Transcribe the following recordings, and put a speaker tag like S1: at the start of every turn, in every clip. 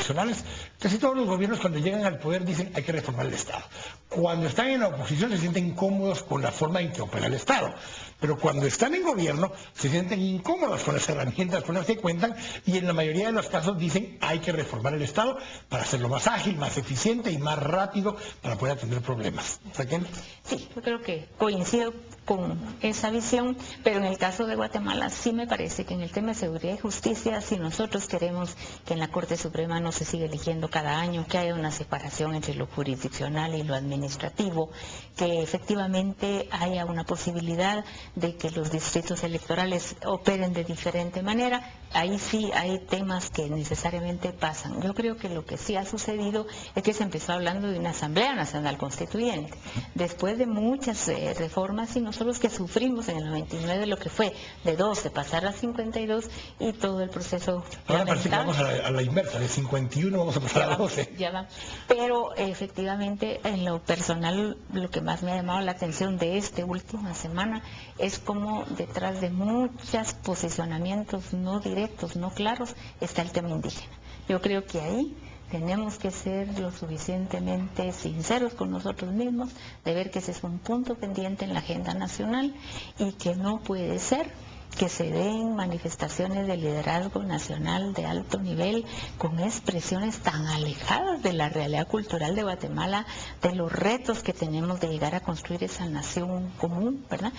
S1: constitucionales. Casi todos los gobiernos cuando llegan al poder dicen hay que reformar el Estado. Cuando están en la oposición se sienten incómodos con la forma en que opera el Estado. Pero cuando están en gobierno se sienten incómodos con las herramientas con las que cuentan y en la mayoría de los casos dicen hay que reformar el Estado para hacerlo más ágil, más eficiente y más rápido para poder atender problemas. ¿Raquel?
S2: Sí, yo creo que coincido con esa visión, pero en el caso de Guatemala sí me parece que en el tema de seguridad y justicia, si nosotros queremos que en la Corte Suprema no se siga eligiendo cada año, que haya una separación entre lo jurisdiccional y lo administrativo, que efectivamente haya una posibilidad de que los distritos electorales operen de diferente manera, ahí sí hay temas que necesariamente pasan. Yo creo que lo que sí ha sucedido es que se empezó hablando de una Asamblea Nacional Constituyente. Después de muchas reformas, y nosotros que sufrimos en el 99 lo que fue de 12 pasar a 52 y todo el proceso.
S1: Ahora parece que vamos a la inversa, de 51 vamos a pasar a 12.
S2: Ya va. Pero efectivamente, en lo personal, lo que más me ha llamado la atención de esta última semana es cómo detrás de muchos posicionamientos no directos, no claros, está el tema indígena. Yo creo que ahí tenemos que ser lo suficientemente sinceros con nosotros mismos, de ver que ese es un punto pendiente en la agenda nacional y que no puede ser que se den manifestaciones de liderazgo nacional de alto nivel con expresiones tan alejadas de la realidad cultural de Guatemala, de los retos que tenemos de llegar a construir esa nación común, ¿verdad?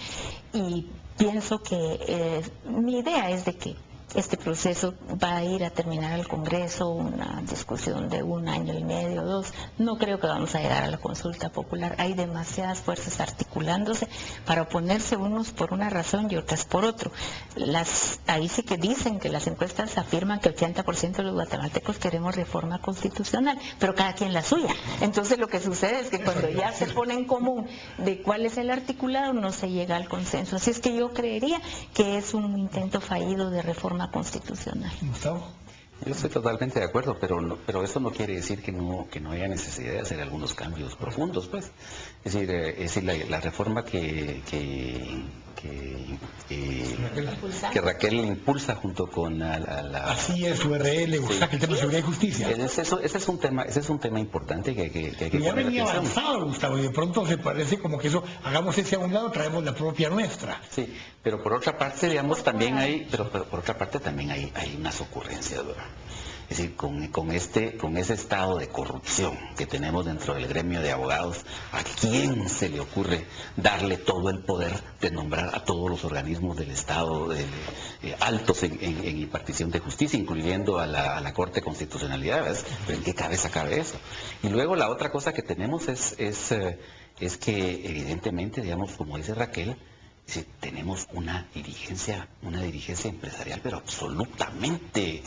S2: Y pienso que mi idea es de que este proceso va a ir a terminar al Congreso, una discusión de 1 año y medio, 2. No creo que vamos a llegar a la consulta popular. Hay demasiadas fuerzas articulándose para oponerse unos por una razón y otras por otro. Ahí sí que dicen que las encuestas afirman que el 80% de los guatemaltecos queremos reforma constitucional, pero cada quien la suya. Entonces lo que sucede es que cuando ya se pone en común de cuál es el articulado, no se llega al consenso. Así es que yo creería que es un intento fallido de reforma constitucional.
S1: Gustavo.
S3: Yo estoy totalmente de acuerdo, pero eso no quiere decir que no haya necesidad de hacer algunos cambios profundos, pues. Es decir, la reforma que Raquel impulsa junto con la
S1: Así es, URL,
S3: sí.
S1: El tema de seguridad y justicia.
S3: Ese es un tema importante que hay que
S1: ya
S3: poner
S1: venía
S3: atención.
S1: avanzado, Gustavo, y de pronto se parece como que eso, hagamos ese a un lado, traemos la propia nuestra.
S3: Sí, pero por otra parte, digamos, también hay, pero por otra parte también hay unas ocurrencias, ¿verdad? Es decir, con ese estado de corrupción que tenemos dentro del gremio de abogados, ¿a quién se le ocurre darle todo el poder de nombrar a todos los organismos del Estado altos en impartición de justicia, incluyendo a la Corte de Constitucionalidad? ¿Ves? ¿Pero en qué cabeza cabe eso? Y luego la otra cosa que tenemos es que evidentemente, digamos, como dice Raquel, tenemos una dirigencia empresarial, pero absolutamente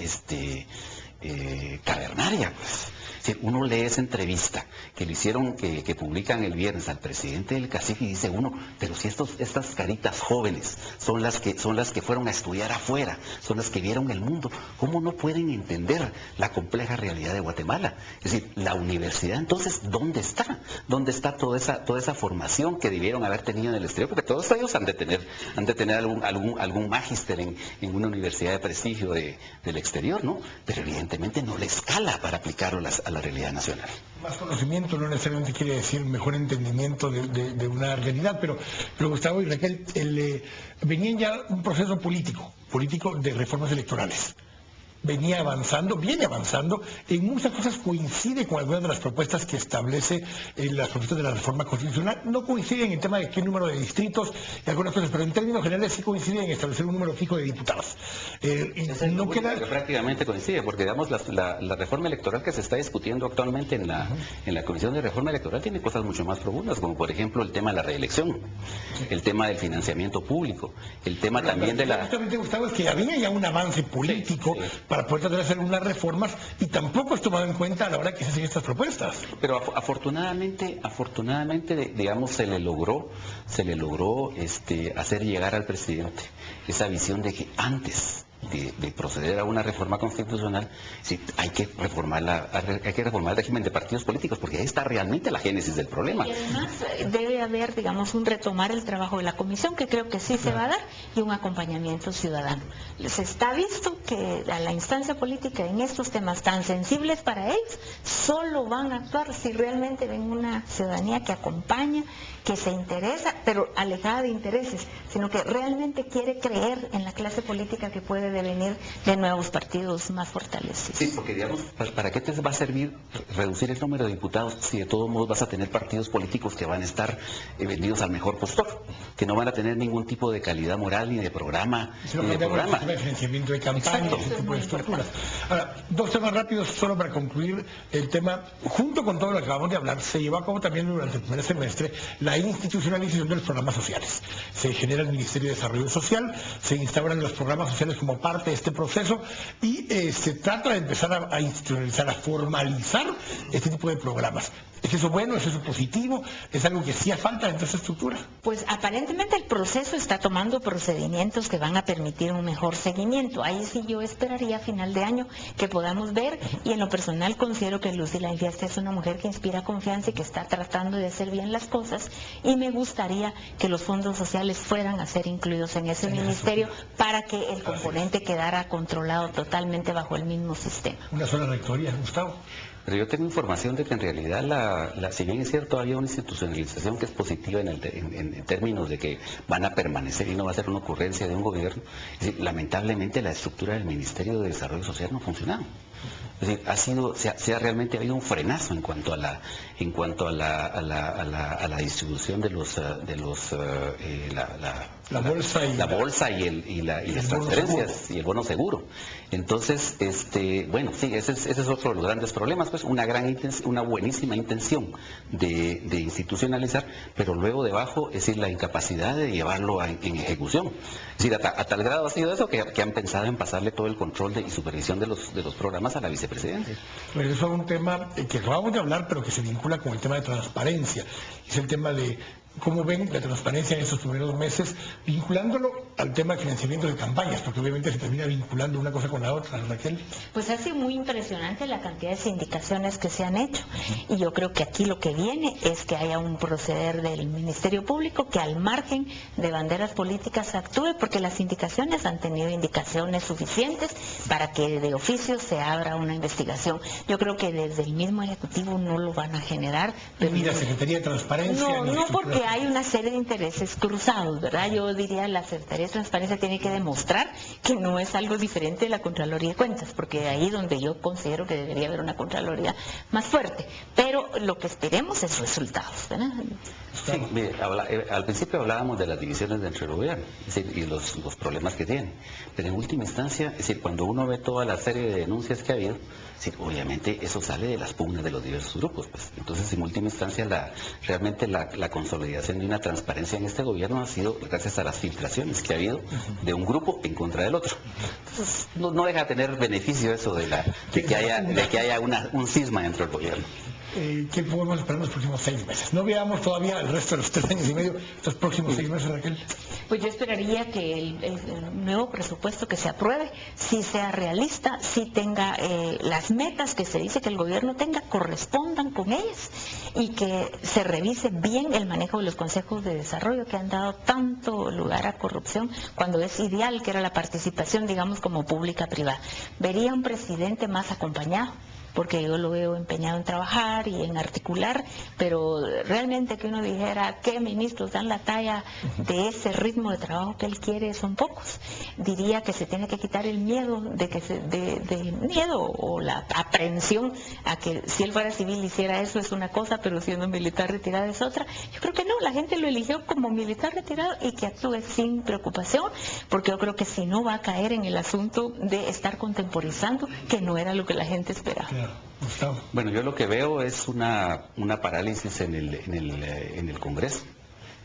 S3: cavernaria, pues. Uno lee esa entrevista que le hicieron, que publican el viernes al presidente del CACIF y dice uno, pero si estas caritas jóvenes son las que fueron a estudiar afuera, son las que vieron el mundo, ¿cómo no pueden entender la compleja realidad de Guatemala? Es decir, la universidad, entonces, ¿dónde está? ¿Dónde está toda esa formación que debieron haber tenido en el exterior? Porque todos ellos han de tener algún magíster en una universidad de prestigio del exterior, ¿no? Pero evidentemente no les escala para aplicarlo a la realidad nacional.
S1: Más conocimiento no necesariamente quiere decir mejor entendimiento de una realidad, pero Gustavo y Raquel, venían ya un proceso político de reformas electorales. Viene avanzando, en muchas cosas coincide con algunas de las propuestas que establece las propuestas de la reforma constitucional. No coinciden en el tema de qué número de distritos y algunas cosas, pero en términos generales sí coinciden en establecer un número fijo de diputados.
S3: No queda... Prácticamente coincide, porque digamos la reforma electoral que se está discutiendo actualmente en la Comisión de Reforma Electoral tiene cosas mucho más profundas, como por ejemplo el tema de la reelección, el tema del financiamiento público, el tema también de la...
S1: Justamente, Gustavo, es que había ya un avance político para poder tratar de hacer unas reformas y tampoco es tomado en cuenta a la hora que se hacen estas propuestas.
S3: Pero afortunadamente, digamos, se le logró hacer llegar al presidente esa visión de que antes de proceder a una reforma constitucional, sí, hay que reformar el régimen de partidos políticos, porque ahí está realmente la génesis del problema.
S2: Y además debe haber, digamos, un retomar el trabajo de la comisión, que creo que sí se va a dar, y un acompañamiento ciudadano. Se está visto que a la instancia política en estos temas tan sensibles para ellos, solo van a actuar si realmente ven una ciudadanía que acompaña, que se interesa, pero alejada de intereses, sino que realmente quiere creer en la clase política que puede devenir de nuevos partidos más fortalecidos.
S3: Sí, porque digamos, ¿para qué te va a servir reducir el número de diputados si de todos modos vas a tener partidos políticos que van a estar vendidos al mejor postor, que no van a tener ningún tipo de calidad moral ni de programa?
S1: De financiamiento de campaña, ese tipo de estructuras. Ahora, dos temas rápidos solo para concluir el tema. Junto con todo lo que acabamos de hablar, se llevó a cabo también durante el primer semestre la institucionalización de los programas sociales. Se genera el Ministerio de Desarrollo Social, se instauran los programas sociales como parte de este proceso y se trata de empezar a institucionalizar, a formalizar este tipo de programas. ¿Es eso bueno? ¿Es eso positivo? ¿Es algo que hacía falta dentro de esa estructura?
S2: Pues aparentemente el proceso está tomando procedimientos que van a permitir un mejor seguimiento. Ahí sí yo esperaría a final de año que podamos ver, y en lo personal considero que Lucy Lainfiesta es una mujer que inspira confianza y que está tratando de hacer bien las cosas, y me gustaría que los fondos sociales fueran a ser incluidos en ese ministerio para que el componente quedara controlado totalmente bajo el mismo sistema.
S1: Una sola rectoría, Gustavo.
S3: Pero yo tengo información de que en realidad, si bien es cierto, había una institucionalización que es positiva en términos de que van a permanecer y no va a ser una ocurrencia de un gobierno, es decir, lamentablemente la estructura del Ministerio de Desarrollo Social no ha funcionado. Es decir, realmente ha habido un frenazo en cuanto a la distribución de la bolsa y las transferencias y el bono seguro. Entonces, bueno, sí, ese es otro de los grandes problemas, pues una buenísima intención de institucionalizar, pero luego debajo, es decir, la incapacidad de llevarlo en ejecución. Es decir, a tal grado ha sido eso que han pensado en pasarle todo el control y supervisión de los programas a la vicepresidencia.
S1: Pero eso es un tema que acabamos de hablar, pero que se vincula con el tema de transparencia. Es el tema de cómo ven la transparencia en estos primeros meses, vinculándolo al tema de financiamiento de campañas, porque obviamente se termina vinculando una cosa con la otra, Raquel.
S2: Pues ha sido muy impresionante la cantidad de sindicaciones que se han hecho, y yo creo que aquí lo que viene es que haya un proceder del Ministerio Público que al margen de banderas políticas actúe, porque las sindicaciones han tenido indicaciones suficientes para que de oficio se abra una investigación. Yo creo que desde el mismo Ejecutivo no lo van a generar.
S1: Pero ni la Secretaría de Transparencia.
S2: No, porque hay una serie de intereses cruzados, ¿verdad? Yo diría la Secretaría de Transparencia tiene que demostrar que no es algo diferente de la Contraloría de Cuentas, porque ahí donde yo considero que debería haber una Contraloría más fuerte. Pero lo que esperemos es resultados, ¿verdad?
S3: Sí, mire, al principio hablábamos de las divisiones dentro del gobierno, es decir, y los problemas que tienen. Pero en última instancia, es decir, cuando uno ve toda la serie de denuncias que ha habido, es decir, obviamente eso sale de las pugnas de los diversos grupos, pues. Entonces, en última instancia, realmente la consolidación de una transparencia en este gobierno ha sido gracias a las filtraciones que ha habido de un grupo en contra del otro. Entonces, no deja de tener beneficio eso de que haya un cisma dentro del gobierno.
S1: ¿Qué podemos esperar en los próximos 6 meses? No veamos todavía el resto de los 3 años y medio, estos próximos 6 meses, Raquel.
S2: Pues yo esperaría que el nuevo presupuesto que se apruebe sí sea realista, sí tenga las metas que se dice que el gobierno tenga, correspondan con ellas, y que se revise bien el manejo de los consejos de desarrollo que han dado tanto lugar a corrupción, cuando es ideal que era la participación, digamos, como pública-privada. Vería un presidente más acompañado, porque yo lo veo empeñado en trabajar y en articular, pero realmente que uno dijera qué ministros dan la talla de ese ritmo de trabajo que él quiere son pocos. Diría que se tiene que quitar el miedo de miedo o la aprehensión a que si él fuera civil hiciera eso es una cosa, pero siendo militar retirado es otra. Yo creo que no, la gente lo eligió como militar retirado y que actúe sin preocupación, porque yo creo que si no va a caer en el asunto de estar contemporizando, que no era lo que la gente esperaba.
S1: Gustavo.
S3: Bueno, yo lo que veo es una parálisis en el Congreso.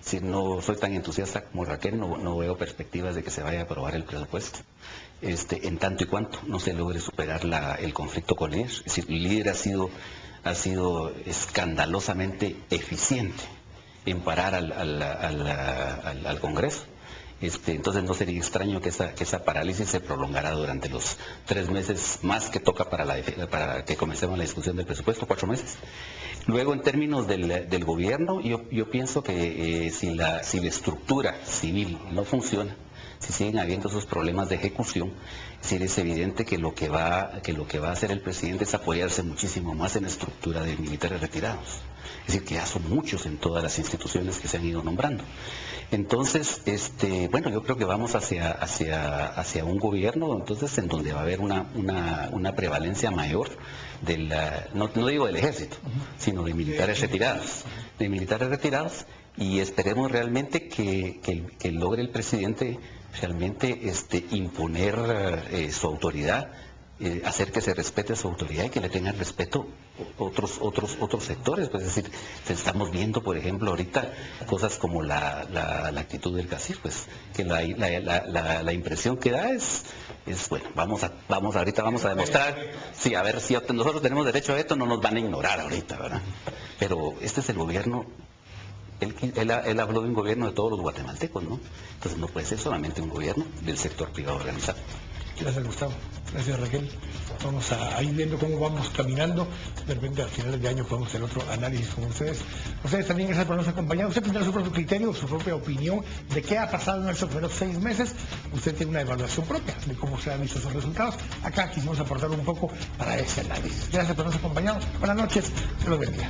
S3: Si no soy tan entusiasta como Raquel, no veo perspectivas de que se vaya a aprobar el presupuesto. En tanto y cuanto no se logre superar el conflicto con ellos. Es decir, el líder ha sido escandalosamente eficiente en parar al Congreso. Entonces no sería extraño que esa parálisis se prolongara durante los 3 meses más que toca para que comencemos la discusión del presupuesto, 4 meses. Luego, en términos del gobierno, yo pienso que si la estructura civil no funciona, si siguen habiendo esos problemas de ejecución, es evidente que lo que va a hacer el presidente es apoyarse muchísimo más en la estructura de militares retirados. Es decir, que ya son muchos en todas las instituciones que se han ido nombrando. Entonces, bueno, yo creo que vamos hacia un gobierno entonces en donde va a haber una prevalencia mayor no digo del ejército, sino de militares retirados, y esperemos realmente que logre el presidente realmente imponer su autoridad, hacer que se respete su autoridad y que le tengan respeto otros sectores. Pues, es decir, estamos viendo, por ejemplo, ahorita cosas como la actitud del CACIR, pues que la impresión que da es bueno, ahorita vamos a demostrar, sí, a ver si nosotros tenemos derecho a esto, no nos van a ignorar ahorita, ¿verdad? Pero este es el gobierno. Él habló de un gobierno de todos los guatemaltecos, ¿no? Entonces no puede ser solamente un gobierno del sector privado organizado.
S1: Gracias, Gustavo. Gracias, Raquel. Vamos a ir viendo cómo vamos caminando. De repente, a finales de año podemos hacer otro análisis con ustedes. Ustedes también, gracias por habernos acompañado. Usted tendrá su propio criterio, su propia opinión de qué ha pasado en estos primeros 6 meses. Usted tiene una evaluación propia de cómo se han visto esos resultados. Acá quisimos aportar un poco para ese análisis. Gracias por habernos acompañado. Buenas noches. Dios los bendiga.